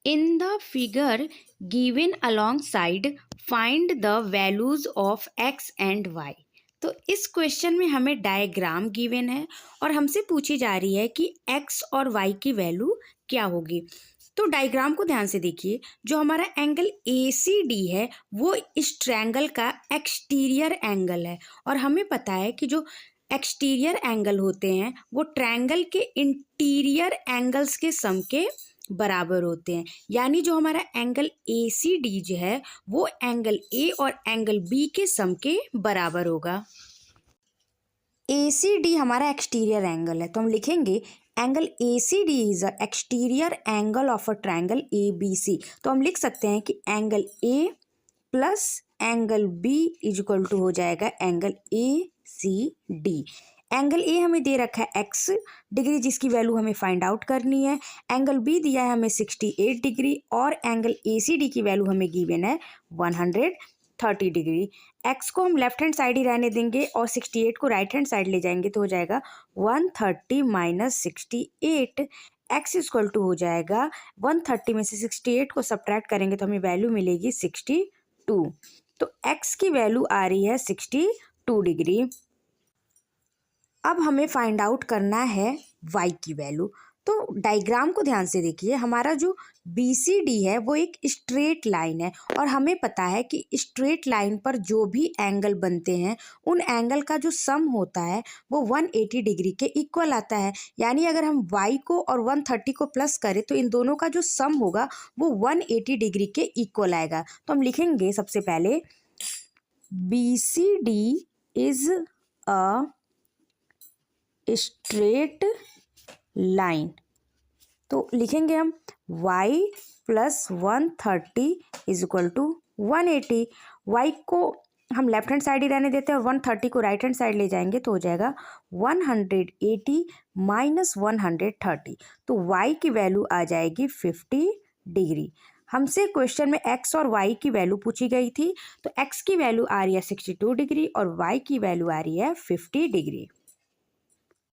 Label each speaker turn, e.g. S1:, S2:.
S1: In the figure given alongside, find the values of x and y। तो इस question में हमें diagram given है और हमसे पूछी जा रही है कि x और y की वैल्यू क्या होगी। तो डायग्राम को ध्यान से देखिए, जो हमारा एंगल ACD है वो इस ट्रायंगल का एक्सटीरियर एंगल है और हमें पता है कि जो एक्सटीरियर एंगल होते हैं वो ट्रायंगल के इंटीरियर एंगल्स के सम के बराबर होते हैं। यानी जो हमारा एंगल ACD जो है वो एंगल A और एंगल B के सम के बराबर होगा। ACD हमारा एक्सटीरियर एंगल है तो हम लिखेंगे angle ACD is a exterior angle of a triangle ABC। तो हम लिख सकते हैं कि angle A plus angle B is equal to हो जाएगा एंगल ACD। एंगल ए हमें दे रखा है x डिग्री जिसकी वैल्यू हमें फाइंड आउट करनी है। एंगल बी दिया है हमें 68 डिग्री और एंगल ACD की वैल्यू हमें गिवन है 130 डिग्री। x को हम लेफ्ट हैंड साइड ही रहने देंगे और 68 को राइट हैंड साइड ले जाएंगे तो हो जाएगा 130 माइनस 68। x इक्वल टू हो जाएगा 130 में से 68 को सब्ट्रैक्ट करेंगे तो हमें वैल्यू मिलेगी 62। तो x की वैल्यू आ रही है 62 डिग्री। अब हमें फाइंड आउट करना है y की वैल्यू। तो डायग्राम को ध्यान से देखिए, हमारा जो BCD है वो एक स्ट्रेट लाइन है और हमें पता है कि स्ट्रेट लाइन पर जो भी एंगल बनते हैं उन एंगल का जो सम होता है वो 180 डिग्री के इक्वल आता है। यानी अगर हम y को और 130 को प्लस करें तो इन दोनों का जो सम होगा वो 180 डिग्री के इक्वल आएगा। तो हम लिखेंगे सबसे पहले BCD is a straight line. तो लिखेंगे हम y plus 130 is equal to 180। y को हम लेफ्ट हैंड साइड ही रहने देते हैं और 130 को राइट हैंड साइड ले जाएंगे तो हो जाएगा 180 माइनस 130। तो y की वैल्यू आ जाएगी 50 डिग्री। हमसे क्वेश्चन में x और y की वैल्यू पूछी गई थी तो x की वैल्यू आ रही है 62 डिग्री और y की वैल्यू आ रही है 50 डिग्री।